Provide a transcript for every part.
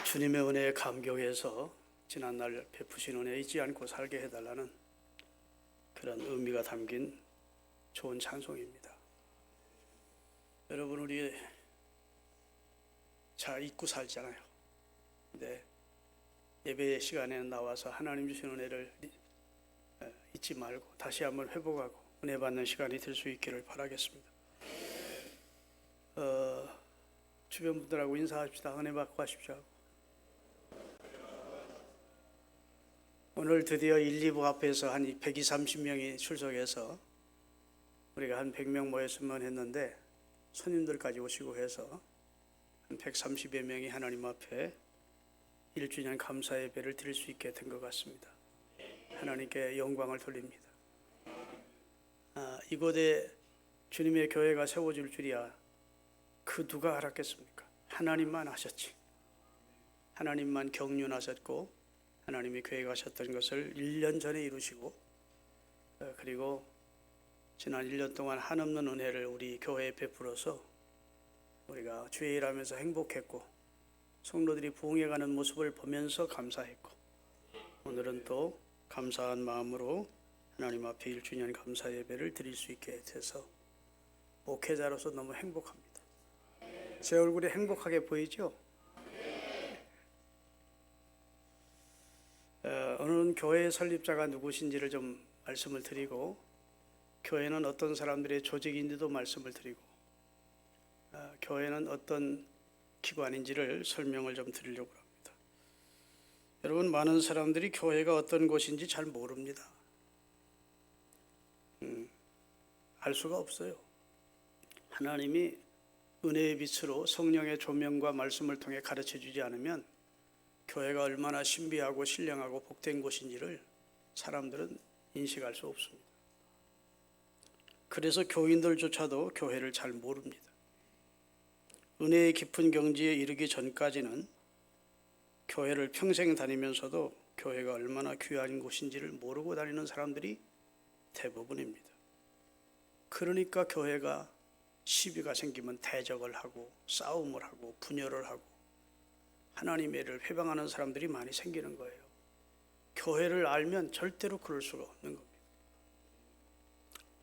주님의 은혜에 감격해서 지난날 베푸신 은혜 잊지 않고 살게 해달라는 그런 의미가 담긴 좋은 찬송입니다. 여러분, 우리 잘 잊고 살잖아요. 근데 예배 시간에 나와서 하나님 주신 은혜를 잊지 말고 다시 한번 회복하고 은혜 받는 시간이 될 수 있기를 바라겠습니다. 주변 분들하고 인사합시다. 은혜 받고 가십시오. 오늘 드디어 1, 2부 앞에서 한 120, 30명이 출석해서 우리가 한 100명 모였으면 했는데 손님들까지 오시고 해서 한 130여 명이 하나님 앞에 1주년 감사 예배를 드릴 수 있게 된 것 같습니다. 하나님께 영광을 돌립니다. 이곳에 주님의 교회가 세워질 줄이야 그 누가 알았겠습니까? 하나님만 하셨지. 하나님만 경륜하셨고 하나님이 계획하셨던 것을 1년 전에 이루시고 그리고 지난 1년 동안 한없는 은혜를 우리 교회에 베풀어서 우리가 주의 일하면서 행복했고 성도들이 부흥해가는 모습을 보면서 감사했고 오늘은 또 감사한 마음으로 하나님 앞에 1주년 감사 예배를 드릴 수 있게 돼서 목회자로서 너무 행복합니다. 제 얼굴이 행복하게 보이죠? 오늘은 교회의 설립자가 누구신지를 좀 말씀을 드리고 교회는 어떤 사람들의 조직인지도 말씀을 드리고 교회는 어떤 기관인지를 설명을 좀 드리려고 합니다. 여러분, 많은 사람들이 교회가 어떤 곳인지 잘 모릅니다. 알 수가 없어요. 하나님이 은혜의 빛으로 성령의 조명과 말씀을 통해 가르쳐 주지 않으면 교회가 얼마나 신비하고 신령하고 복된 곳인지를 사람들은 인식할 수 없습니다. 그래서 교인들조차도 교회를 잘 모릅니다. 은혜의 깊은 경지에 이르기 전까지는 교회를 평생 다니면서도 교회가 얼마나 귀한 곳인지를 모르고 다니는 사람들이 대부분입니다. 그러니까 교회가 시비가 생기면 대적을 하고 싸움을 하고 분열을 하고 하나님의 일을 회방하는 사람들이 많이 생기는 거예요. 교회를 알면 절대로 그럴 수가 없는 겁니다.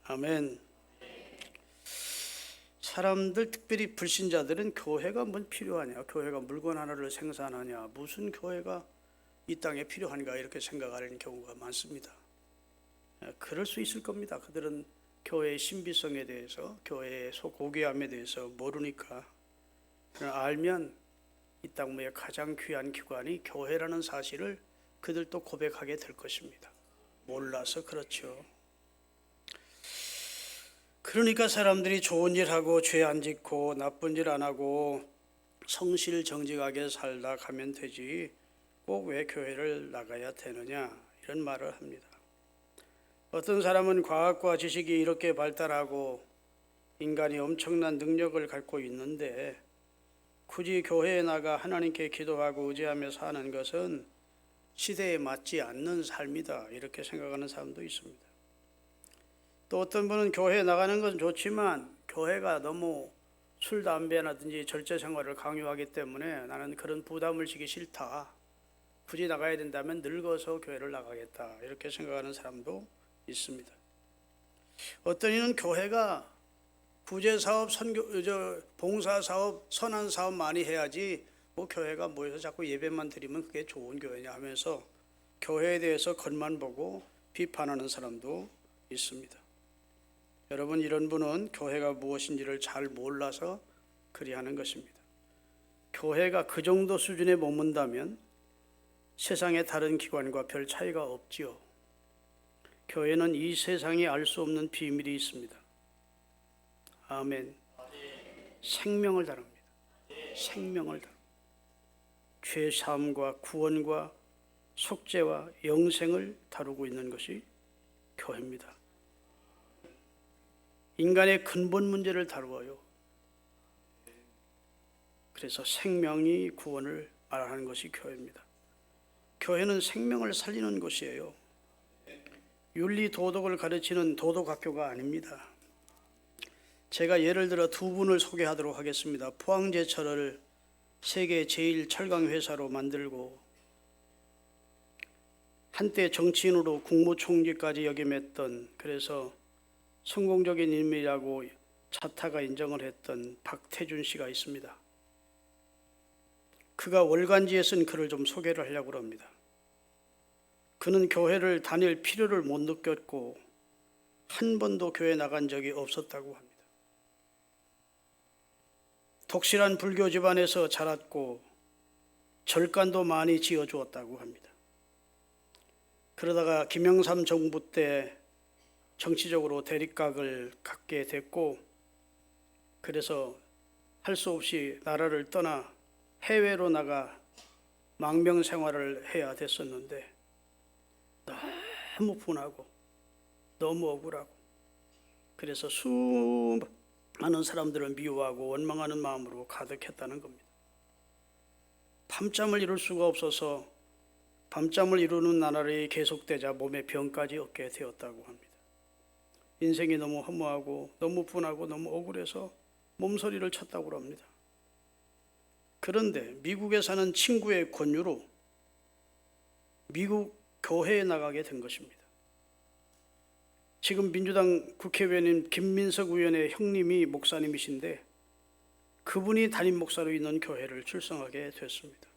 아멘. 사람들, 특별히 불신자들은 교회가 뭔 필요하냐, 교회가 물건 하나를 생산하냐, 무슨 교회가 이 땅에 필요한가 이렇게 생각하는 경우가 많습니다. 그럴 수 있을 겁니다. 그들은 교회의 신비성에 대해서, 교회의 고귀함에 대해서 모르니까. 알면 이 땅의 가장 귀한 기관이 교회라는 사실을 그들도 고백하게 될 것입니다. 몰라서 그렇죠. 그러니까 사람들이 좋은 일 하고 죄 안 짓고 나쁜 일 안 하고 성실 정직하게 살다 가면 되지 꼭 왜 교회를 나가야 되느냐 이런 말을 합니다. 어떤 사람은 과학과 지식이 이렇게 발달하고 인간이 엄청난 능력을 갖고 있는데 굳이 교회에 나가 하나님께 기도하고 의지하며 사는 것은 시대에 맞지 않는 삶이다 이렇게 생각하는 사람도 있습니다. 또 어떤 분은 교회에 나가는 건 좋지만 교회가 너무 술, 담배라든지 절제 생활을 강요하기 때문에 나는 그런 부담을 지기 싫다. 굳이 나가야 된다면 늙어서 교회를 나가겠다 이렇게 생각하는 사람도 있습니다. 어떤 이는 교회가 구제사업, 봉사사업, 선한사업 많이 해야지 뭐 교회가 모여서 자꾸 예배만 드리면 그게 좋은 교회냐 하면서 교회에 대해서 겉만 보고 비판하는 사람도 있습니다. 여러분, 이런 분은 교회가 무엇인지를 잘 몰라서 그리하는 것입니다. 교회가 그 정도 수준에 머문다면 세상의 다른 기관과 별 차이가 없지요. 교회는 이 세상이 알 수 없는 비밀이 있습니다. 아멘. 생명을 다룹니다. 생명을 다룹니다. 죄사함과 구원과 속죄와 영생을 다루고 있는 것이 교회입니다. 인간의 근본 문제를 다루어요. 그래서 생명이 구원을 말하는 것이 교회입니다. 교회는 생명을 살리는 곳이에요. 윤리 도덕을 가르치는 도덕학교가 아닙니다. 제가 예를 들어 두 분을 소개하도록 하겠습니다. 포항제철을 세계 제일 철강 회사로 만들고 한때 정치인으로 국무총리까지 역임했던, 그래서 성공적인 인물이라고 자타가 인정을 했던 박태준 씨가 있습니다. 그가 월간지에 쓴 글을 좀 소개를 하려고 합니다. 그는 교회를 다닐 필요를 못 느꼈고 한 번도 교회 나간 적이 없었다고 합니다. 독실한 불교 집안에서 자랐고 절간도 많이 지어주었다고 합니다. 그러다가 김영삼 정부 때 정치적으로 대립각을 갖게 됐고, 그래서 할 수 없이 나라를 떠나 해외로 나가 망명 생활을 해야 됐었는데 너무 분하고 너무 억울하고, 그래서 수많은 사람들을 미워하고 원망하는 마음으로 가득했다는 겁니다. 밤잠을 이룰 수가 없어서 밤잠을 이루는 나날이 계속되자 몸에 병까지 얻게 되었다고 합니다. 인생이 너무 허무하고 너무 분하고 너무 억울해서 몸서리를 쳤다고 합니다. 그런데 미국에 사는 친구의 권유로 미국 교회에 나가게 된 것입니다. 지금 민주당 국회의원인 김민석 의원의 형님이 목사님이신데 그분이 담임 목사로 있는 교회를 출석하게 됐습니다.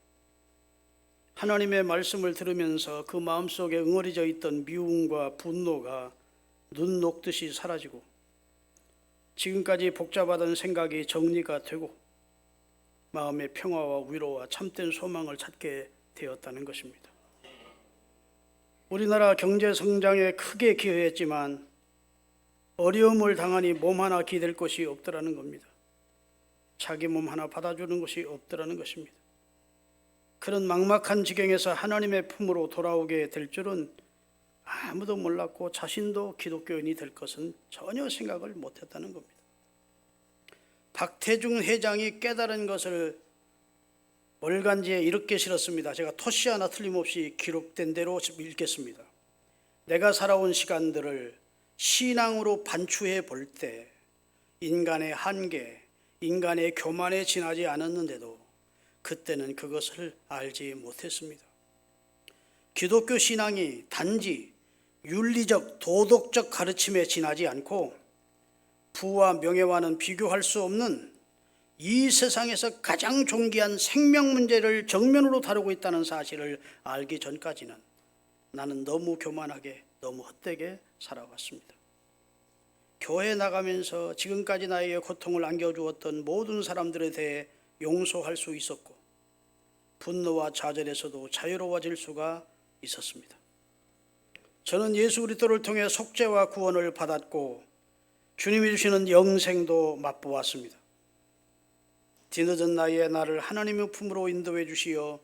하나님의 말씀을 들으면서 그 마음속에 응어리져 있던 미움과 분노가 눈 녹듯이 사라지고 지금까지 복잡하던 생각이 정리가 되고 마음의 평화와 위로와 참된 소망을 찾게 되었다는 것입니다. 우리나라 경제 성장에 크게 기여했지만 어려움을 당하니 몸 하나 기댈 것이 없더라는 겁니다. 자기 몸 하나 받아주는 것이 없더라는 것입니다. 그런 막막한 지경에서 하나님의 품으로 돌아오게 될 줄은 아무도 몰랐고 자신도 기독교인이 될 것은 전혀 생각을 못했다는 겁니다. 박태중 회장이 깨달은 것을 월간지에 이렇게 실었습니다. 제가 토시 하나 틀림없이 기록된 대로 읽겠습니다. 내가 살아온 시간들을 신앙으로 반추해 볼 때 인간의 한계, 인간의 교만에 지나지 않았는데도 그때는 그것을 알지 못했습니다. 기독교 신앙이 단지 윤리적, 도덕적 가르침에 지나지 않고 부와 명예와는 비교할 수 없는 이 세상에서 가장 존귀한 생명 문제를 정면으로 다루고 있다는 사실을 알기 전까지는 나는 너무 교만하게, 너무 헛되게 살아왔습니다. 교회에 나가면서 지금까지 나에게 고통을 안겨주었던 모든 사람들에 대해 용서할 수 있었고 분노와 좌절에서도 자유로워질 수가 있었습니다. 저는 예수 그리스도를 통해 속죄와 구원을 받았고 주님이 주시는 영생도 맛보았습니다. 뒤늦은 나이에 나를 하나님의 품으로 인도해 주시어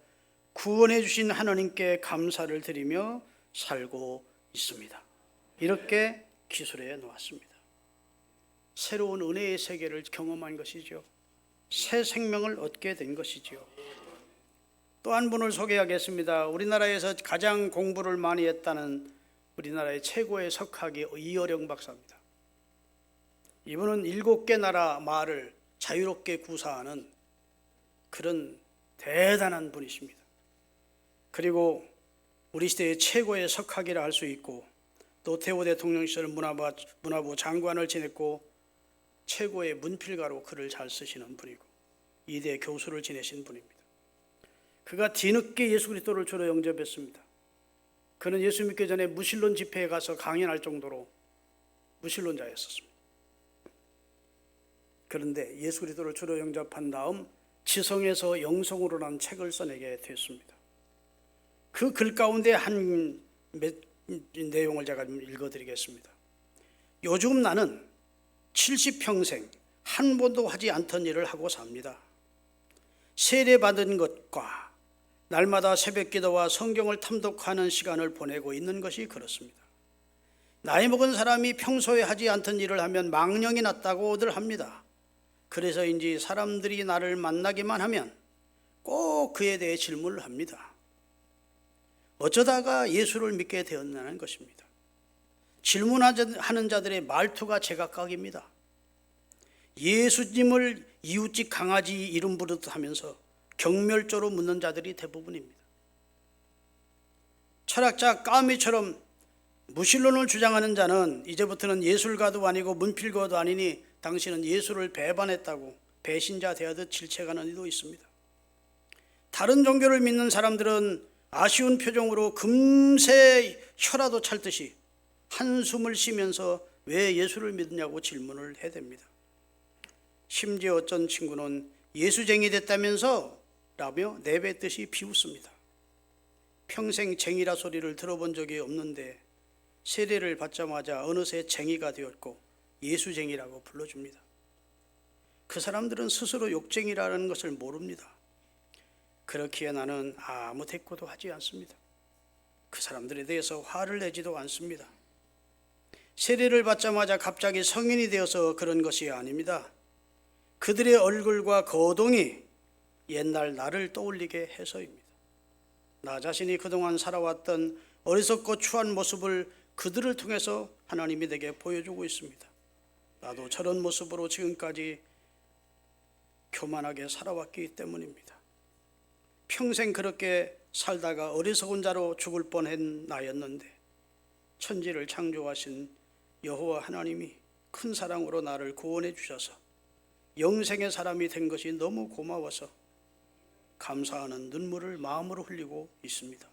구원해 주신 하나님께 감사를 드리며 살고 있습니다. 이렇게 기술해 놓았습니다. 새로운 은혜의 세계를 경험한 것이죠. 새 생명을 얻게 된 것이죠. 또 한 분을 소개하겠습니다. 우리나라에서 가장 공부를 많이 했다는 우리나라의 최고의 석학이 이어령 박사입니다. 이분은 7개 나라 말을 자유롭게 구사하는 그런 대단한 분이십니다. 그리고 우리 시대의 최고의 석학이라 할 수 있고 노태우 대통령 시절 문화부 장관을 지냈고 최고의 문필가로 글을 잘 쓰시는 분이고 이대 교수를 지내신 분입니다. 그가 뒤늦게 예수 그리스도를 주로 영접했습니다. 그는 예수 믿기 전에 무신론 집회에 가서 강연할 정도로 무신론자였었습니다. 그런데 예수 그리스도를 주로 영접한 다음 지성에서 영성으로라는 책을 써내게 됐습니다. 그 글 가운데 한 내용을 제가 읽어드리겠습니다. 요즘 나는 70평생 한 번도 하지 않던 일을 하고 삽니다. 세례받은 것과 날마다 새벽 기도와 성경을 탐독하는 시간을 보내고 있는 것이 그렇습니다. 나이 먹은 사람이 평소에 하지 않던 일을 하면 망령이 났다고들 합니다. 그래서인지 사람들이 나를 만나기만 하면 꼭 그에 대해 질문을 합니다. 어쩌다가 예수를 믿게 되었냐는 것입니다. 질문하는 자들의 말투가 제각각입니다. 예수님을 이웃집 강아지 이름 부르듯 하면서 경멸조로 묻는 자들이 대부분입니다. 철학자 까미처럼 무신론을 주장하는 자는 이제부터는 예술가도 아니고 문필가도 아니니 당신은 예수를 배반했다고 배신자 되어듯 질책하는 이도 있습니다. 다른 종교를 믿는 사람들은 아쉬운 표정으로 금세 혀라도 찰듯이 한숨을 쉬면서 왜 예수를 믿느냐고 질문을 해댑니다. 심지어 어떤 친구는 예수쟁이 됐다면서 라며 내뱉듯이 비웃습니다. 평생 쟁이라 소리를 들어본 적이 없는데 세례를 받자마자 어느새 쟁이가 되었고 예수쟁이라고 불러줍니다. 그 사람들은 스스로 욕쟁이라는 것을 모릅니다. 그렇기에 나는 아무 대꾸도 하지 않습니다. 그 사람들에 대해서 화를 내지도 않습니다. 세례를 받자마자 갑자기 성인이 되어서 그런 것이 아닙니다. 그들의 얼굴과 거동이 옛날 나를 떠올리게 해서입니다. 나 자신이 그동안 살아왔던 어리석고 추한 모습을 그들을 통해서 하나님이 내게 보여주고 있습니다. 나도 저런 모습으로 지금까지 교만하게 살아왔기 때문입니다. 평생 그렇게 살다가 어리석은 자로 죽을 뻔한 나였는데 천지를 창조하신 여호와 하나님이 큰 사랑으로 나를 구원해 주셔서 영생의 사람이 된 것이 너무 고마워서 감사하는 눈물을 마음으로 흘리고 있습니다.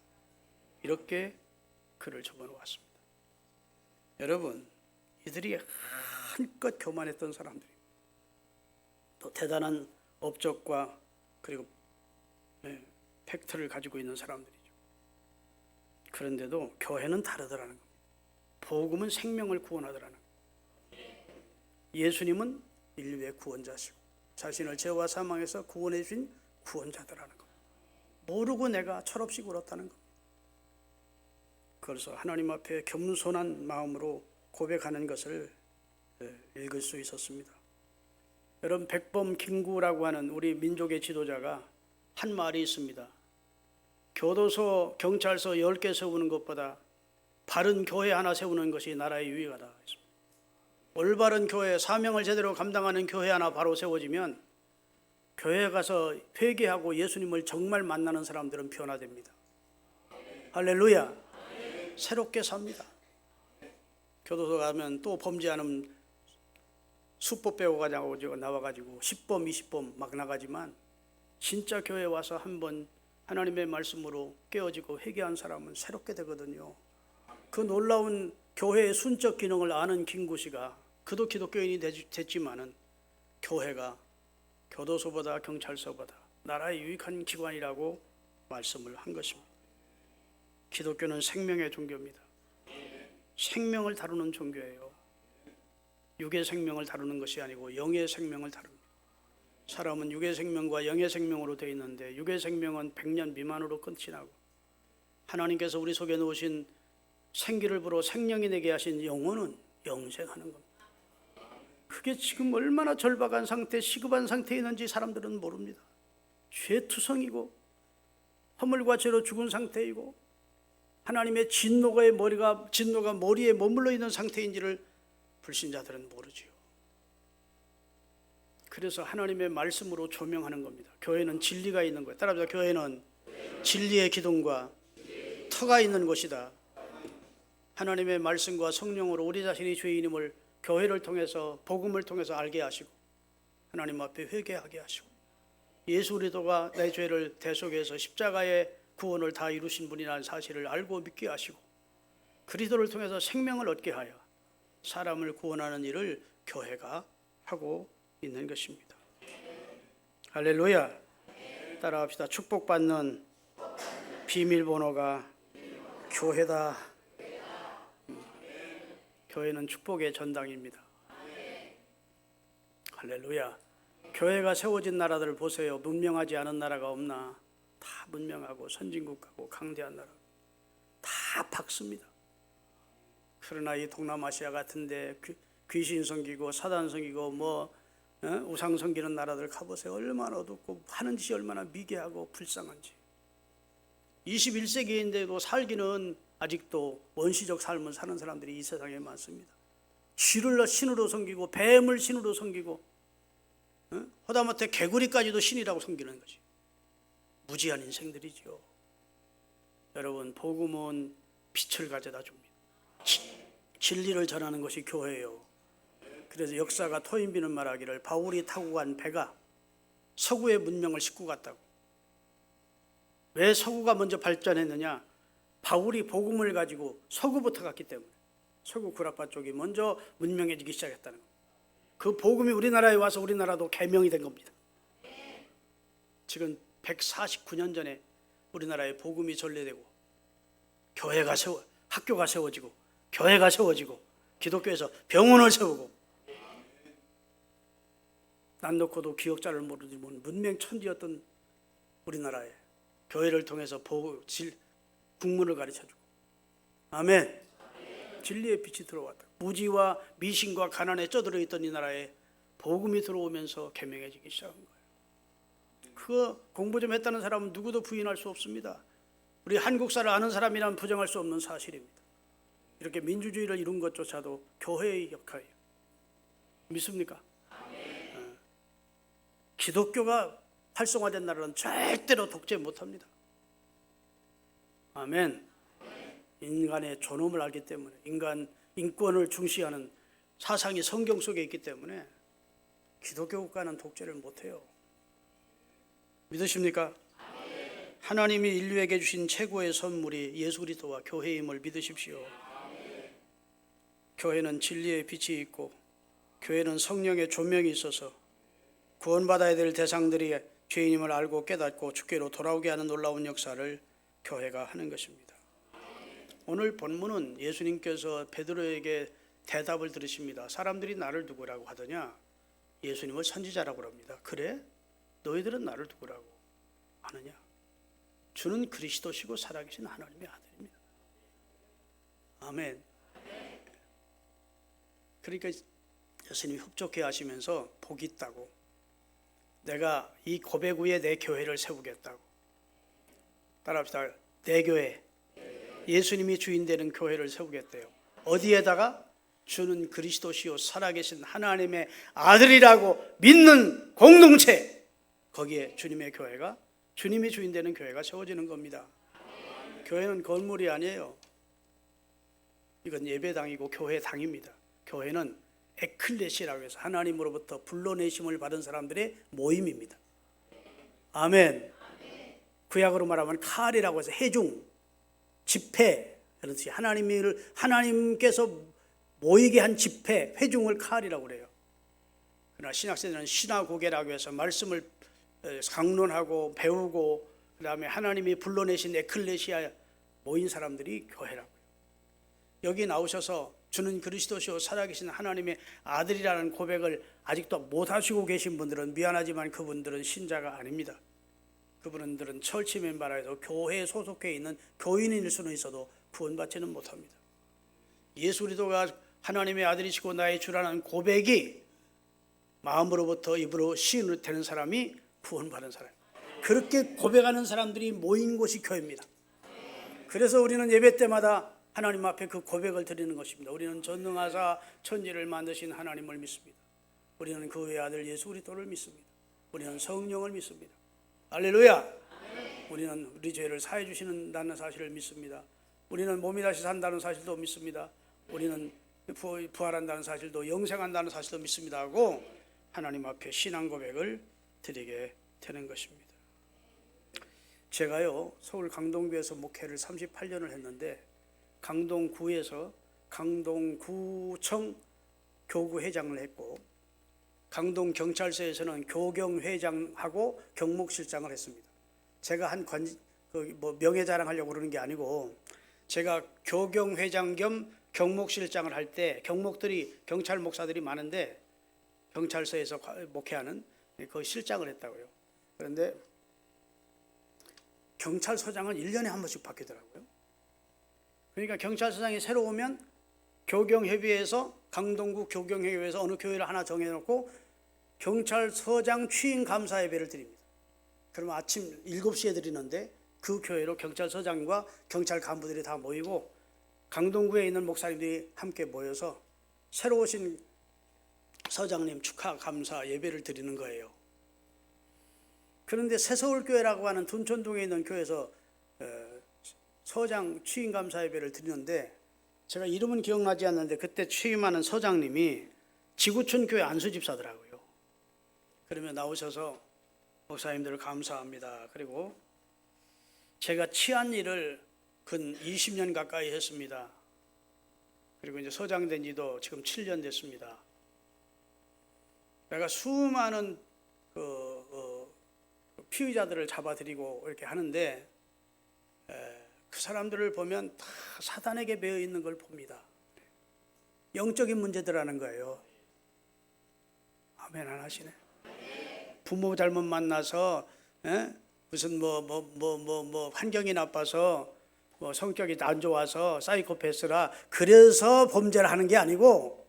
이렇게 글을 적어놓았습니다. 여러분, 이들이 한껏 교만했던 사람들입니다. 또 대단한 업적과 그리고 팩트를 가지고 있는 사람들이죠. 그런데도 교회는 다르더라는 겁니다. 복음은 생명을 구원하더라는 겁니다. 예수님은 인류의 구원자시고 자신을 죄와 사망에서 구원해 주신 구원자더라는 겁니다. 모르고 내가 철없이 굴었다는 겁니다. 그래서 하나님 앞에 겸손한 마음으로 고백하는 것을 읽을 수 있었습니다. 여러분, 백범 김구라고 하는 우리 민족의 지도자가 한 말이 있습니다. 교도소, 경찰서 10개 세우는 것보다 바른 교회 하나 세우는 것이 나라의 유익하다. 올바른 교회, 사명을 제대로 감당하는 교회 하나 바로 세워지면 교회에 가서 회개하고 예수님을 정말 만나는 사람들은 변화됩니다. 할렐루야. 새롭게 삽니다. 교도소 가면 또 범죄하는 수법 배우고 나와가지고 10범, 20범 막 나가지만 진짜 교회에 와서 한번 하나님의 말씀으로 깨어지고 회개한 사람은 새롭게 되거든요. 그 놀라운 교회의 순적 기능을 아는 김구 씨가 그도 기독교인이 됐지만은 교회가 교도소보다 경찰서보다 나라의 유익한 기관이라고 말씀을 한 것입니다. 기독교는 생명의 종교입니다. 생명을 다루는 종교예요. 육의 생명을 다루는 것이 아니고 영의 생명을 다룹니다. 사람은 육의 생명과 영의 생명으로 되어 있는데 육의 생명은 100년 미만으로 끝이 나고 하나님께서 우리 속에 놓으신 생기를 불어 생명이 되게 하신 영혼은 영생하는 겁니다. 그게 지금 얼마나 절박한 상태, 시급한 상태에 있는지 사람들은 모릅니다. 죄투성이고 허물과 죄로 죽은 상태이고 하나님의 진노가 머리에 머물러 있는 상태인지를 불신자들은 모르지요. 그래서 하나님의 말씀으로 조명하는 겁니다. 교회는 진리가 있는 거예요. 따라서 교회는 진리의 기둥과 터가 있는 곳이다. 하나님의 말씀과 성령으로 우리 자신이 죄인임을 교회를 통해서 복음을 통해서 알게 하시고 하나님 앞에 회개하게 하시고 예수 그리스도가 내 죄를 대속해서 십자가의 구원을 다 이루신 분이라는 사실을 알고 믿게 하시고 그리스도를 통해서 생명을 얻게 하여 사람을 구원하는 일을 교회가 하고 있는 것입니다. 할렐루야. 따라합시다. 축복받는 비밀번호가 교회다. 교회는 축복의 전당입니다. 할렐루야. 교회가 세워진 나라들을 보세요. 문명하지 않은 나라가 없나? 다 문명하고 선진국하고 강대한 나라 다 박습니다. 그러나 이 동남아시아 같은데 귀신 섬기고 사단 섬기고 우상 섬기는 나라들 가보세요. 얼마나 어둡고 하는 짓이 얼마나 미개하고 불쌍한지. 21세기인데도 살기는 아직도 원시적 삶을 사는 사람들이 이 세상에 많습니다. 쥐를 신으로 섬기고 뱀을 신으로 섬기고 하다못해 개구리까지도 신이라고 섬기는 거지. 무지한 인생들이지요. 여러분, 복음은 빛을 가져다 줍니다. 진리를 전하는 것이 교회예요. 그래서 역사가 토인비는 말하기를 바울이 타고 간 배가 서구의 문명을 싣고 갔다고. 왜 서구가 먼저 발전했느냐? 바울이 복음을 가지고 서구부터 갔기 때문에, 서구 구라파 쪽이 먼저 문명해지기 시작했다는 거예요. 그 복음이 우리나라에 와서 우리나라도 개명이 된 겁니다. 지금 149년 전에 우리나라에 복음이 전래되고 학교가 세워지고 교회가 세워지고 기독교에서 병원을 세우고, 난 놓고도 기억자를 모르지만 문명 천지였던 우리나라에 교회를 통해서 국문을 가르쳐주고, 아멘. 진리의 빛이 들어왔다. 무지와 미신과 가난에 쩌들어 있던 이 나라에 복음이 들어오면서 개명해지기 시작한 거예요. 그 공부 좀 했다는 사람은 누구도 부인할 수 없습니다. 우리 한국사를 아는 사람이라면 부정할 수 없는 사실입니다. 이렇게 민주주의를 이룬 것조차도 교회의 역할이에요. 믿습니까? 기독교가 활성화된 나라는 절대로 독재 못합니다. 아멘. 인간의 존엄을 알기 때문에, 인간 인권을 중시하는 사상이 성경 속에 있기 때문에 기독교 국가는 독재를 못해요. 믿으십니까? 하나님이 인류에게 주신 최고의 선물이 예수 그리스도와 교회임을 믿으십시오. 교회는 진리의 빛이 있고, 교회는 성령의 조명이 있어서 구원받아야 될 대상들이 죄인임을 알고 깨닫고 주께로 돌아오게 하는 놀라운 역사를 교회가 하는 것입니다. 오늘 본문은 예수님께서 베드로에게 대답을 들으십니다. 사람들이 나를 누구라고 하더냐? 예수님을 선지자라고 합니다. 그래? 너희들은 나를 누구라고 하느냐? 주는 그리스도시고 살아계신 하나님의 아들입니다. 아멘. 그러니까 예수님이 흡족해 하시면서 복이 있다고, 내가 이 고백 위에 내 교회를 세우겠다고. 따라합시다. 내 교회, 예수님이 주인 되는 교회를 세우겠대요. 어디에다가? 주는 그리스도시요 살아계신 하나님의 아들이라고 믿는 공동체, 거기에 주님의 교회가, 주님이 주인 되는 교회가 세워지는 겁니다. 교회는 건물이 아니에요. 이건 예배당이고 교회당입니다. 교회는 에클레시라고 해서 하나님으로부터 불러내심을 받은 사람들의 모임입니다. 아멘. 구약으로 말하면 칼이라고 해서 회중, 집회, 그런 뜻이, 하나님께서 모이게 한 집회, 회중을 칼이라고 그래요. 그러나 신학생들은 시나고게라고 해서 말씀을 강론하고 배우고, 그 다음에 하나님이 불러내신 에클레시아 모인 사람들이 교회라고요. 여기 나오셔서 주는 그리스도시요 살아계신 하나님의 아들이라는 고백을 아직도 못 하시고 계신 분들은 미안하지만 그분들은 신자가 아닙니다. 그분들은 철치 멤버라서 교회에 소속해 있는 교인일 수는 있어도 구원받지는 못합니다. 예수 그리스도가 하나님의 아들이시고 나의 주라는 고백이 마음으로부터 입으로 시인으로 되는 사람이 구원받은 사람. 그렇게 고백하는 사람들이 모인 곳이 교회입니다. 그래서 우리는 예배 때마다 하나님 앞에 그 고백을 드리는 것입니다. 우리는 전능하사 천지를 만드신 하나님을 믿습니다. 우리는 그의 아들 예수 그리스도를 믿습니다. 우리는 성령을 믿습니다. 할렐루야. 우리는 우리 죄를 사해 주시는다는 사실을 믿습니다. 우리는 몸이 다시 산다는 사실도 믿습니다. 우리는 부활한다는 사실도, 영생한다는 사실도 믿습니다 하고 하나님 앞에 신앙 고백을 드리게 되는 것입니다. 제가요, 서울 강동구에서 목회를 38년을 했는데, 강동구에서 강동구청 교구회장을 했고, 강동경찰서에서는 교경회장하고 경목실장을 했습니다. 제가 명예자랑하려고 그러는 게 아니고, 제가 교경회장 겸 경목실장을 할 때 경목들이, 경찰 목사들이 많은데 경찰서에서 목회하는 그 실장을 했다고요. 그런데 경찰서장은 1년에 한 번씩 바뀌더라고요. 그러니까 경찰서장이 새로 오면 교경협의회에서, 강동구 교경협의회에서 어느 교회를 하나 정해놓고 경찰서장 취임 감사 예배를 드립니다. 그러면 아침 7시에 드리는데 그 교회로 경찰서장과 경찰 간부들이 다 모이고 강동구에 있는 목사님들이 함께 모여서 새로 오신 서장님 축하 감사 예배를 드리는 거예요. 그런데 새서울교회라고 하는 둔촌동에 있는 교회에서 서장 취임감사 예배를 드리는데, 제가 이름은 기억나지 않는데 그때 취임하는 서장님이 지구촌 교회 안수집사더라고요. 그러면 나오셔서 목사님들 감사합니다. 그리고 제가 취한 일을 근 20년 가까이 했습니다. 그리고 이제 서장 된 지도 지금 7년 됐습니다. 내가 수많은 피의자들을 잡아들이고 이렇게 하는데 그 사람들을 보면 다 사단에게 매여 있는 걸 봅니다. 영적인 문제들하는 거예요. 아멘 안 하시네. 부모 잘못 만나서 무슨 환경이 나빠서 성격이 안 좋아서 사이코패스라 그래서 범죄를 하는 게 아니고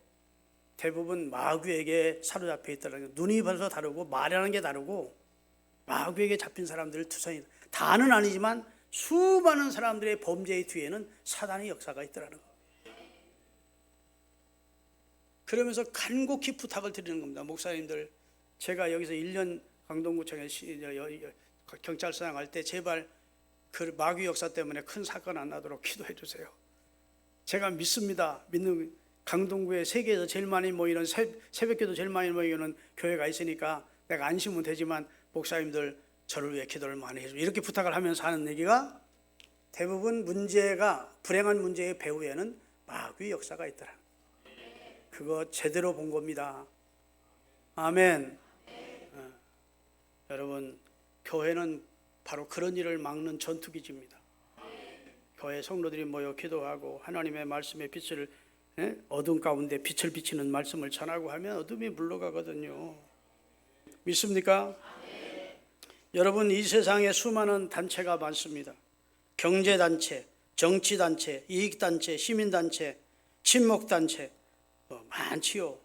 대부분 마귀에게 사로잡혀 있다는 거예요. 눈이 벌써 다르고 말하는 게 다르고 마귀에게 잡힌 사람들 투성이 다는 아니지만 수많은 사람들의 범죄의 뒤에는 사단의 역사가 있더라는 거예요. 그러면서 간곡히 부탁을 드리는 겁니다. 목사님들, 제가 여기서 1년 강동구청에 경찰서장 할 때 제발 그 마귀 역사 때문에 큰 사건 안 나도록 기도해 주세요. 제가 믿습니다. 믿는 강동구에 세계에서 제일 많이 모이는 새벽기도 제일 많이 모이는 교회가 있으니까 내가 안심은 되지만 목사님들 저를 위해 기도를 많이 해줘. 이렇게 부탁을 하면서 하는 얘기가 대부분 문제가 불행한 문제의 배후에는 마귀 역사가 있더라. 그거 제대로 본 겁니다. 아멘. 여러분, 교회는 바로 그런 일을 막는 전투기지입니다. 교회 성도들이 모여 기도하고 하나님의 말씀의 빛을 어둠 가운데 빛을 비치는 말씀을 전하고 하면 어둠이 물러가거든요. 믿습니까? 여러분, 이 세상에 수많은 단체가 많습니다. 경제단체, 정치단체, 이익단체, 시민단체, 친목단체 많지요.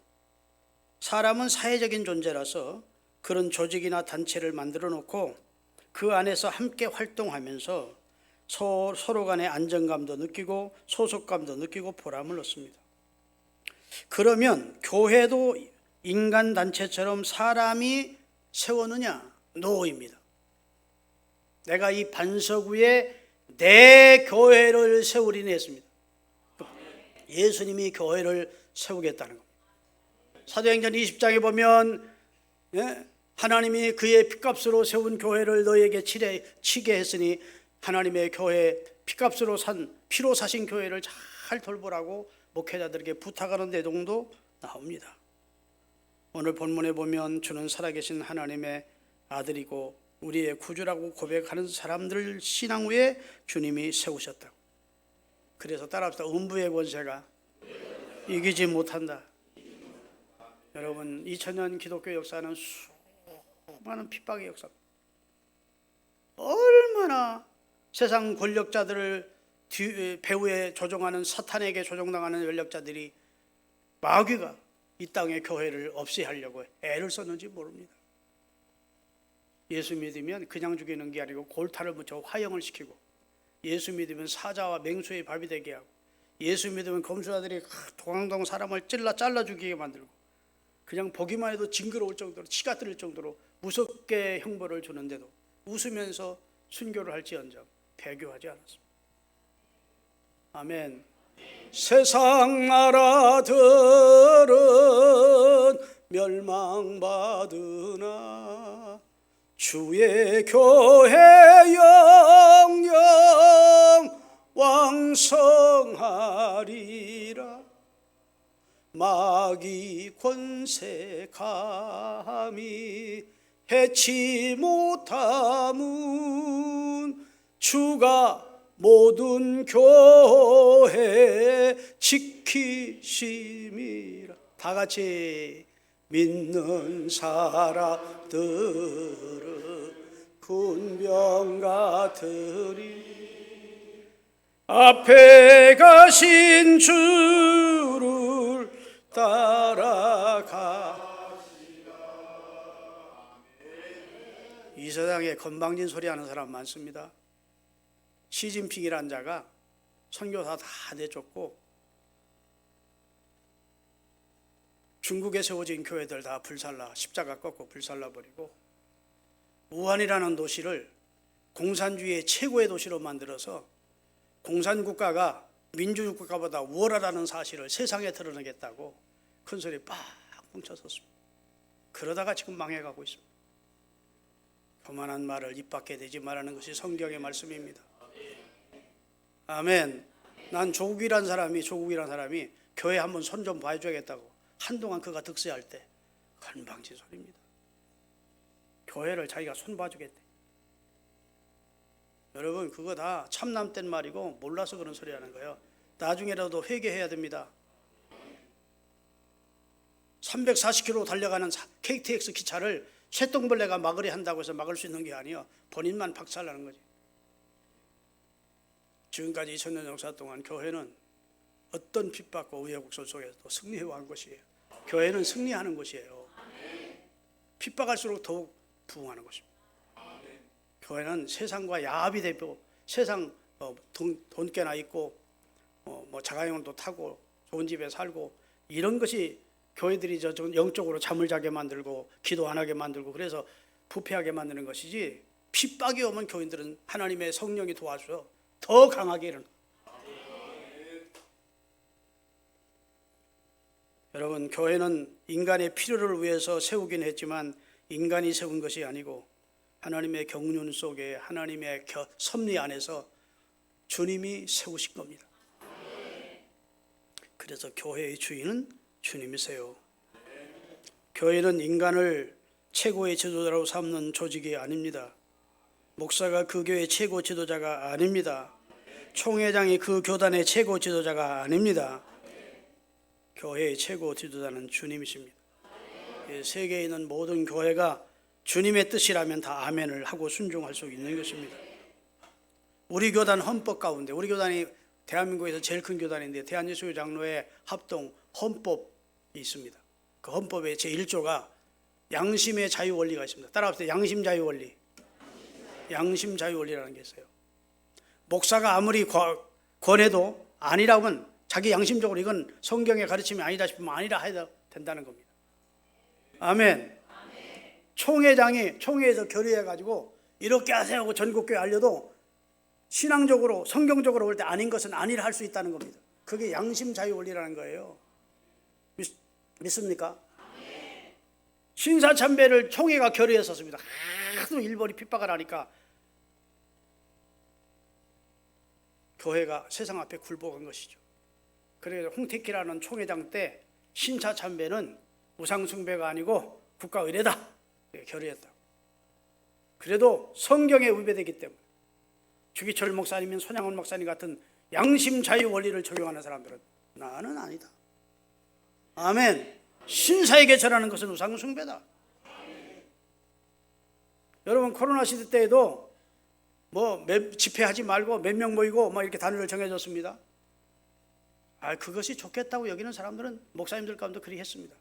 사람은 사회적인 존재라서 그런 조직이나 단체를 만들어 놓고 그 안에서 함께 활동하면서 서로 간의 안정감도 느끼고 소속감도 느끼고 보람을 얻습니다. 그러면 교회도 인간단체처럼 사람이 세웠느냐? 노입니다. 내가 이 반석 위에 내 교회를 세우리니 했습니다. 예수님이 교회를 세우겠다는 겁니다. 사도행전 20장에 보면 하나님이 그의 핏값으로 세운 교회를 너에게 치게 했으니 하나님의 교회 핏값으로 피로 사신 교회를 잘 돌보라고 목회자들에게 부탁하는 내용도 나옵니다. 오늘 본문에 보면 주는 살아계신 하나님의 아들이고 우리의 구주라고 고백하는 사람들 신앙 위에 주님이 세우셨다고. 그래서 따라합시다. 음부의 권세가 이기지 못한다. 여러분, 2000년 기독교 역사는 수많은 핍박의 역사. 얼마나 세상 권력자들을 배후에 조종하는 사탄에게 조종당하는 권력자들이 마귀가 이 땅의 교회를 없애하려고 애를 썼는지 모릅니다. 예수 믿으면 그냥 죽이는 게 아니고 골타를 붙여 화형을 시키고, 예수 믿으면 사자와 맹수의 밥이 되게 하고, 예수 믿으면 검수자들이 동항동 사람을 잘라 죽이게 만들고, 그냥 보기만 해도 징그러울 정도로 치가 떨릴 정도로 무섭게 형벌을 주는데도 웃으면서 순교를 할지언정 배교하지 않았습니다. 아멘. 세상 나라들은 멸망받으나 주의 교회 영영 왕성하리라. 마귀 권세 감히 해치 못함은 주가 모든 교회 지키심이라. 다 같이 믿는 사람들은 군병 같으리 앞에 가신 주를 따라가. 이 세상에 건방진 소리 하는 사람 많습니다. 시진핑이라는 자가 선교사 다 내쫓고 중국에 세워진 교회들 다 불살라, 십자가 꺾고 불살라버리고 우한이라는 도시를 공산주의의 최고의 도시로 만들어서 공산국가가 민주국가보다 우월하다는 사실을 세상에 드러내겠다고 큰 소리 빡 뭉쳐섰습니다. 그러다가 지금 망해가고 있습니다. 교만한 말을 입 밖에 내지 말라는 것이 성경의 말씀입니다. 아멘. 난 조국이란 사람이 교회 한번 손 좀 봐줘야겠다고 한동안 그가 득세할 때 건방진 소리입니다. 교회를 자기가 손 봐주겠대. 여러분, 그거 다 참남된 말이고 몰라서 그런 소리 하는 거예요. 나중에라도 회개해야 됩니다. 340km 달려가는 KTX 기차를 쇠똥벌레가 막으려 한다고 해서 막을 수 있는 게 아니에요. 본인만 박살나는 거지. 지금까지 2000년 역사 동안 교회는 어떤 핍박과 우여곡절 속에서도 승리해온 것이에요. 교회는 승리하는 것이에요. 핍박할수록 더욱 부흥하는 것입니다. 교회는 세상과 야합이 되고 세상 돈 꽤나 있고 뭐 자가용도 타고 좋은 집에 살고 이런 것이 교회들이 영적으로 잠을 자게 만들고 기도 안 하게 만들고 그래서 부패하게 만드는 것이지, 핍박이 오면 교인들은 하나님의 성령이 도와줘서 더 강하게 일어나. 여러분, 교회는 인간의 필요를 위해서 세우긴 했지만 인간이 세운 것이 아니고 하나님의 경륜 속에 하나님의 섭리 안에서 주님이 세우신 겁니다. 그래서 교회의 주인은 주님이세요. 교회는 인간을 최고의 지도자로 삼는 조직이 아닙니다. 목사가 그 교회의 최고 지도자가 아닙니다. 총회장이 그 교단의 최고 지도자가 아닙니다. 교회의 최고 지도자는 주님이십니다. 세계에 있는 모든 교회가 주님의 뜻이라면 다 아멘을 하고 순종할 수 있는 것입니다. 우리 교단 헌법 가운데, 우리 교단이 대한민국에서 제일 큰 교단인데 대한예수교 장로회 합동 헌법이 있습니다. 그 헌법의 제1조가 양심의 자유 원리가 있습니다. 따라합시다. 양심 자유 원리. 양심 자유 원리라는 게 있어요. 목사가 아무리 권해도 아니라고 하면 자기 양심적으로 이건 성경의 가르침이 아니다 싶으면 아니라 해야 된다는 겁니다. 아멘. 총회에서 결의해가지고 이렇게 하세요 하고 전국교회 알려도 신앙적으로 성경적으로 볼 때 아닌 것은 아니라 할 수 있다는 겁니다. 그게 양심 자유 원리라는 거예요. 믿습니까? 신사참배를 총회가 결의했었습니다. 하도 일본이 핍박을 하니까 교회가 세상 앞에 굴복한 것이죠. 그래서 홍택기라는 총회장 때 신사참배는 우상숭배가 아니고 국가의례다 결의했다. 그래도 성경에 위배되기 때문에 주기철 목사님인 손양원 목사님 같은 양심 자유 원리를 적용하는 사람들은 나는 아니다. 아멘. 신사에게 절하는 것은 우상숭배다. 여러분, 코로나 시대 때에도 뭐 집회하지 말고 몇 명 모이고 뭐 이렇게 단위를 정해졌습니다. 그것이 좋겠다고 여기는 사람들은 목사님들 가운데 그리 했습니다.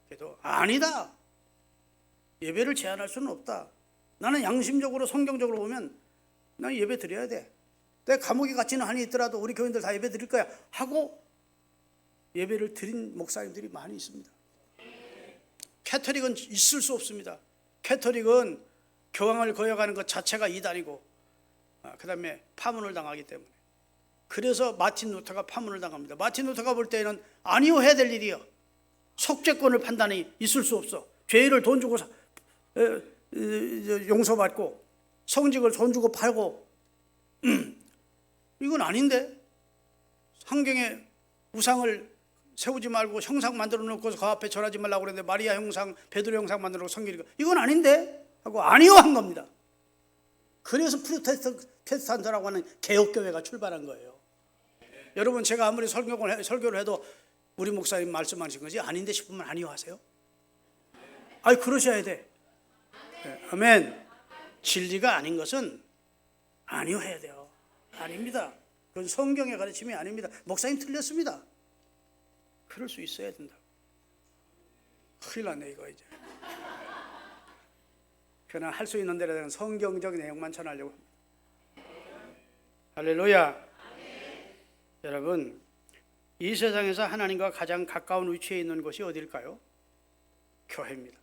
그래도 아니다. 예배를 제한할 수는 없다. 나는 양심적으로 성경적으로 보면 나는 예배 드려야 돼. 내가 감옥에 갇히는 한이 있더라도 우리 교인들 다 예배 드릴 거야 하고 예배를 드린 목사님들이 많이 있습니다. 캐토릭은 있을 수 없습니다. 캐토릭은 교황을 거역하는 것 자체가 이단이고 그 다음에 파문을 당하기 때문에. 그래서 마틴 루터가 파문을 당합니다. 마틴 루터가 볼 때는 아니요 해야 될 일이요. 속죄권을 판단이 있을 수 없어. 죄를 돈 주고 용서받고 성직을 돈 주고 팔고 이건 아닌데, 성경에 우상을 세우지 말고 형상 만들어 놓고 그 앞에 절하지 말라고 그랬는데 마리아 형상, 베드로 형상 만들어 놓고 섬기니까 이건 아닌데 하고 아니요 한 겁니다. 그래서 프로테스탄트라고 하는 개혁교회가 출발한 거예요. 여러분, 제가 아무리 설교를 해도 우리 목사님 말씀하신 것이 아닌데 싶으면 아니요 하세요. 그러셔야 돼. 아멘. 진리가 아닌 것은 아니요 해야 돼요. 아닙니다. 그건 성경의 가르침이 아닙니다. 목사님 틀렸습니다. 그럴 수 있어야 된다. 큰일 났네 이거 이제. 그러나 할 수 있는 데는 성경적 내용만 전하려고 합니다. 할렐루야. 여러분, 이 세상에서 하나님과 가장 가까운 위치에 있는 곳이 어딜까요? 교회입니다.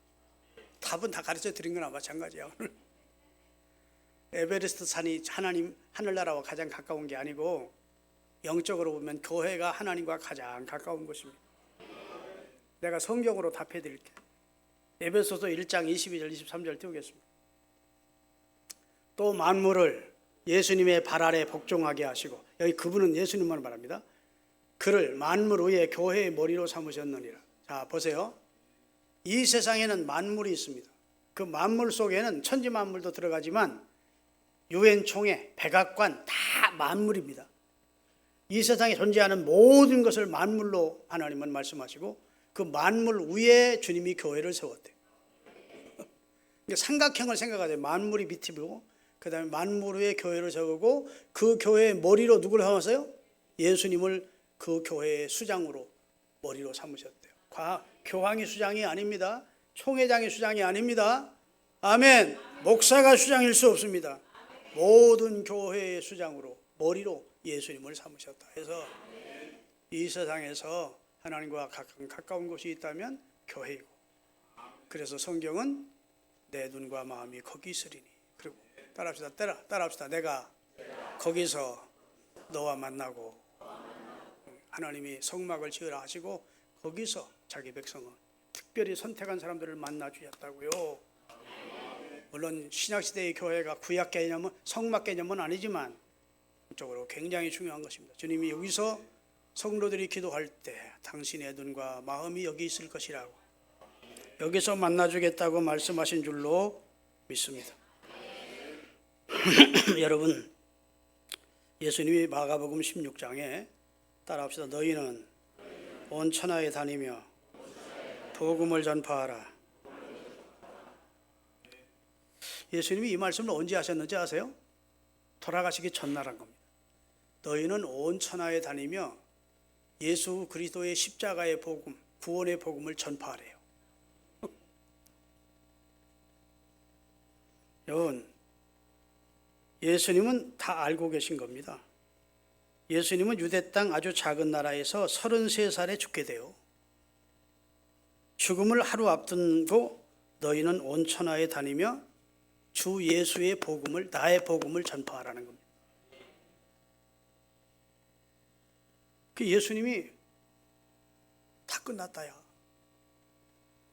답은 다 가르쳐 드린 거나 마찬가지야. 오늘 에베레스트 산이 하나님 하늘나라와 가장 가까운 게 아니고 영적으로 보면 교회가 하나님과 가장 가까운 곳입니다. 내가 성경으로 답해 드릴게요. 에베소서 1장 22절 23절 띄우겠습니다. 또 만물을 예수님의 발 아래 복종하게 하시고, 여기 그분은 예수님만 말합니다. 그를 만물 위에 교회의 머리로 삼으셨느니라. 자, 보세요. 이 세상에는 만물이 있습니다. 그 만물 속에는 천지 만물도 들어가지만 유엔 총회, 백악관 다 만물입니다. 이 세상에 존재하는 모든 것을 만물로 하나님은 말씀하시고 그 만물 위에 주님이 교회를 세웠대요. 삼각형을 생각하세요. 만물이 밑이고 그 다음에 만물 위에 교회를 세우고 그 교회의 머리로 누구를 삼았어요? 예수님을 그 교회의 수장으로 머리로 삼으셨대요. 교황이 수장이 아닙니다. 총회장이 수장이 아닙니다. 아멘. 목사가 수장일 수 없습니다. 모든 교회의 수장으로 머리로 예수님을 삼으셨다. 그래서 이 세상에서 하나님과 가까운 곳이 있다면 교회이고, 그래서 성경은 내 눈과 마음이 거기 있으리니, 그리고 따라합시다. 내가 거기서 너와 만나고, 하나님이 성막을 지으라 하시고 거기서 자기 백성은 특별히 선택한 사람들을 만나 주셨다고요. 물론 신약시대의 교회가 구약 개념은, 성막 개념은 아니지만 적으로 굉장히 중요한 것입니다. 주님이 여기서 성도들이 기도할 때 당신의 눈과 마음이 여기 있을 것이라고, 여기서 만나주겠다고 말씀하신 줄로 믿습니다. 여러분, 예수님이 마가복음 16장에 따라합시다. 너희는 온 천하에 다니며 복음을 전파하라. 예수님이 이 말씀을 언제 하셨는지 아세요? 돌아가시기 전날 한 겁니다. 너희는 온 천하에 다니며 예수 그리스도의 십자가의 복음, 구원의 복음을 전파하래요. 여러분, 예수님은 다 알고 계신 겁니다. 예수님은 유대 땅 아주 작은 나라에서 33살에 죽게 돼요. 죽음을 하루 앞둔고 너희는 온 천하에 다니며 주 예수의 복음을, 나의 복음을 전파하라는 겁니다. 그 예수님이 다 끝났다야.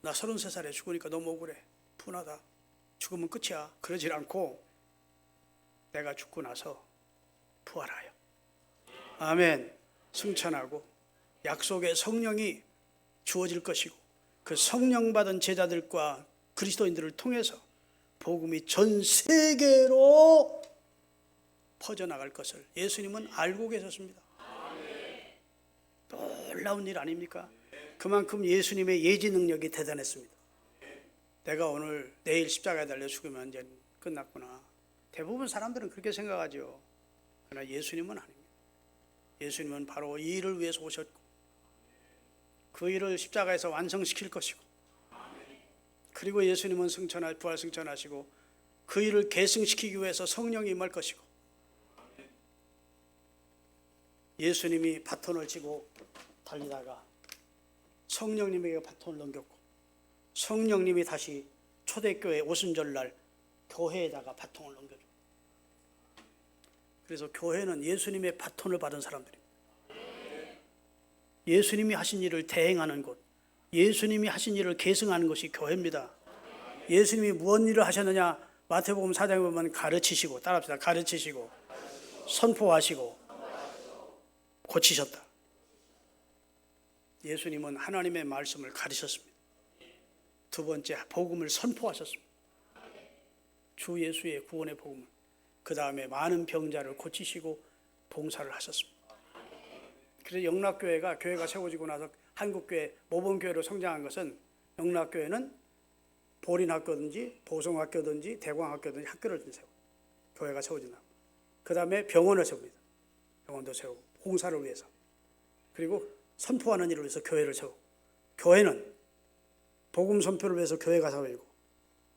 나 33살에 죽으니까 너무 억울해. 분하다. 죽으면 끝이야. 그러질 않고 내가 죽고 나서 부활하여. 아멘. 승천하고 약속의 성령이 주어질 것이고 그 성령 받은 제자들과 그리스도인들을 통해서 복음이 전 세계로 퍼져나갈 것을 예수님은 알고 계셨습니다. 놀라운 일 아닙니까? 그만큼 예수님의 예지 능력이 대단했습니다. 내가 오늘 내일 십자가에 달려 죽으면 이제 끝났구나. 대부분 사람들은 그렇게 생각하죠. 그러나 예수님은 아닙니다. 예수님은 바로 이 일을 위해서 오셨고 그 일을 십자가에서 완성시킬 것이고, 그리고 예수님은 부활 승천하시고 그 일을 계승시키기 위해서 성령이 임할 것이고, 예수님이 바톤을 쥐고 달리다가 성령님에게 바톤을 넘겼고 성령님이 다시 초대교회 오순절날 교회에다가 바톤을 넘겨줘. 그래서 교회는 예수님의 바톤을 받은 사람들입니다. 예수님이 하신 일을 대행하는 곳, 예수님이 하신 일을 계승하는 것이 교회입니다. 예수님이 무엇 일을 하셨느냐? 마태복음 4장에 보면 가르치시고, 따라합시다. 가르치시고 선포하시고 고치셨다. 예수님은 하나님의 말씀을 가르쳤습니다. 두 번째, 복음을 선포하셨습니다. 주 예수의 구원의 복음을. 그 다음에 많은 병자를 고치시고 봉사를 하셨습니다. 그래서 영락교회가 세워지고 나서 한국교회, 모범교회로 성장한 것은, 영락교회는 보린학교든지 보성학교든지 대광학교든지 학교를 세우고 교회가 세워진다. 그 다음에 병원을 세웁니다. 병원도 세우고 봉사를 위해서, 그리고 선포하는 일을 위해서 교회를 세우고, 교회는 복음 선포를 위해서 교회가 세우고,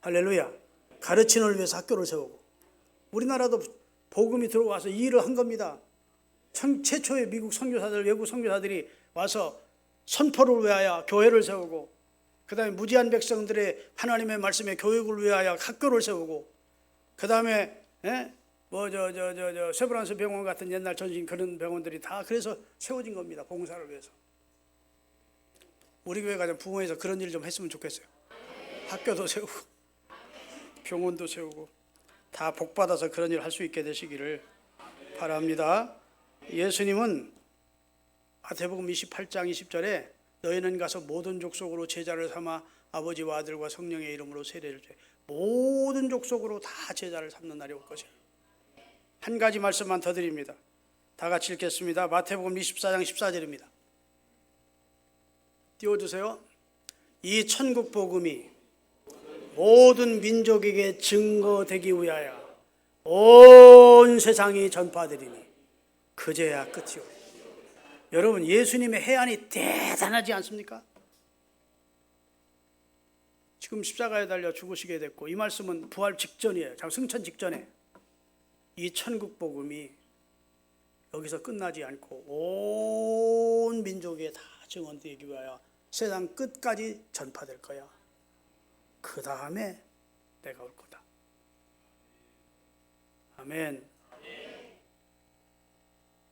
할렐루야, 가르치는 을 위해서 학교를 세우고, 우리나라도 복음이 들어와서 이 일을 한 겁니다. 최초의 미국 선교사들, 외국 선교사들이 와서 선포를 위하여 교회를 세우고, 그 다음에 무지한 백성들의 하나님의 말씀의 교육을 위하여 학교를 세우고, 그 다음에 예? 세브란스 병원 같은 옛날 전신 그런 병원들이 다 그래서 세워진 겁니다. 봉사를 위해서. 우리 교회가 좀 부흥해서 그런 일 좀 했으면 좋겠어요. 학교도 세우고 병원도 세우고 다 복받아서 그런 일 할 수 있게 되시기를 바랍니다. 예수님은 마태복음 28장 20절에 너희는 가서 모든 족속으로 제자를 삼아 아버지와 아들과 성령의 이름으로 세례를 줘. 모든 족속으로 다 제자를 삼는 날이 올 것이에요. 한 가지 말씀만 더 드립니다. 다 같이 읽겠습니다. 마태복음 24장 14절입니다. 띄워주세요. 이 천국 복음이 모든 민족에게 증거되기 위하여 온 세상이 전파되리니 그제야 끝이오. 여러분, 예수님의 해안이 대단하지 않습니까? 지금 십자가에 달려 죽으시게 됐고, 이 말씀은 부활 직전이에요. 승천 직전에 이 천국 복음이 여기서 끝나지 않고 온 민족에 다 증언되기 위하여 세상 끝까지 전파될 거야. 그 다음에 내가 올 거다. 아멘.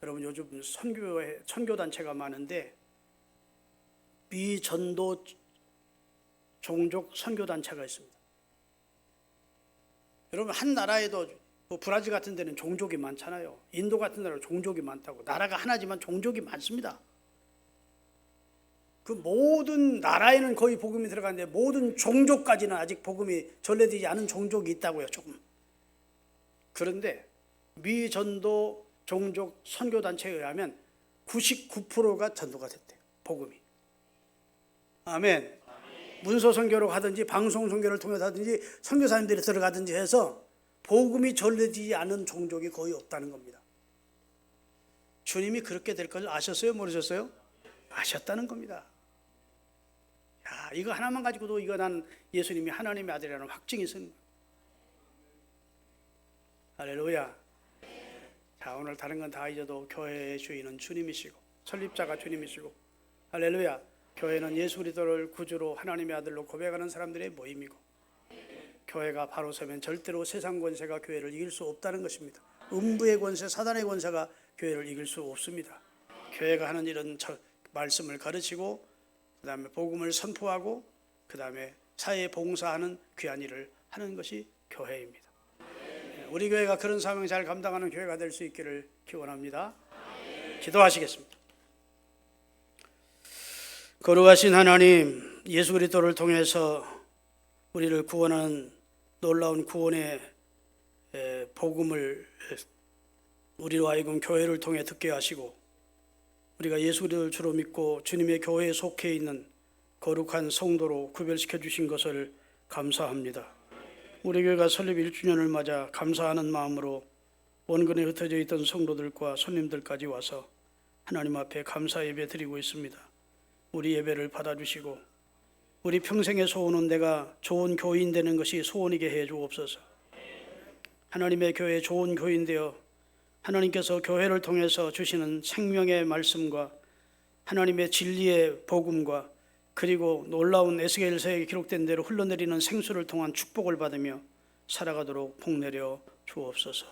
여러분, 요즘 선교단체가 많은데 미전도 종족 선교단체가 있습니다. 여러분, 한 나라에도 브라질 같은 데는 종족이 많잖아요. 인도 같은 나라는 종족이 많다고. 나라가 하나지만 종족이 많습니다. 그 모든 나라에는 거의 복음이 들어가는데 모든 종족까지는 아직 복음이 전래되지 않은 종족이 있다고요. 조금. 그런데 미전도 종족 선교단체에 의하면 99%가 전도가 됐대요. 복음이. 아멘. 문서 선교로 가든지 방송 선교를 통해서 하든지 선교사님들이 들어가든지 해서 복음이 전래되지 않은 종족이 거의 없다는 겁니다. 주님이 그렇게 될 걸 아셨어요? 모르셨어요? 아셨다는 겁니다. 야, 이거 하나만 가지고도 이거 난 예수님이 하나님의 아들이라는 확증이 있습니다. 할렐루야. 자, 오늘 다른 건 다 잊어도 교회의 주인은 주님이시고 설립자가 주님이시고, 할렐루야. 교회는 예수 그리스도를 구주로 하나님의 아들로 고백하는 사람들의 모임이고, 교회가 바로 서면 절대로 세상 권세가 교회를 이길 수 없다는 것입니다. 음부의 권세, 사단의 권세가 교회를 이길 수 없습니다. 교회가 하는 일은 말씀을 가르치고, 그 다음에 복음을 선포하고, 그 다음에 사회에 봉사하는 귀한 일을 하는 것이 교회입니다. 우리 교회가 그런 사명 잘 감당하는 교회가 될 수 있기를 기원합니다. 기도하시겠습니다. 거룩하신 하나님, 예수 그리스도를 통해서 우리를 구원하는 놀라운 구원의 복음을 우리로 하여금 교회를 통해 듣게 하시고, 우리가 예수 그리스도를 주로 믿고 주님의 교회에 속해 있는 거룩한 성도로 구별시켜 주신 것을 감사합니다. 우리 교회가 설립 1주년을 맞아 감사하는 마음으로 원근에 흩어져 있던 성도들과 손님들까지 와서 하나님 앞에 감사 예배 드리고 있습니다. 우리 예배를 받아주시고, 우리 평생의 소원은 내가 좋은 교인 되는 것이 소원이게 해 주옵소서. 하나님의 교회에 좋은 교인 되어 하나님께서 교회를 통해서 주시는 생명의 말씀과 하나님의 진리의 복음과 그리고 놀라운 에스겔서에 기록된 대로 흘러내리는 생수를 통한 축복을 받으며 살아가도록 복내려 주옵소서.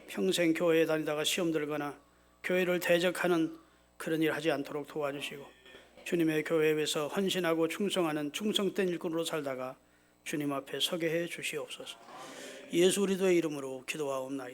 평생 교회에 다니다가 시험 들거나 교회를 대적하는 그런 일 하지 않도록 도와주시고, 주님의 교회에서 헌신하고 충성하는 충성된 일꾼으로 살다가 주님 앞에 서게 해 주시옵소서. 예수 그리스도의 이름으로 기도하옵나이다.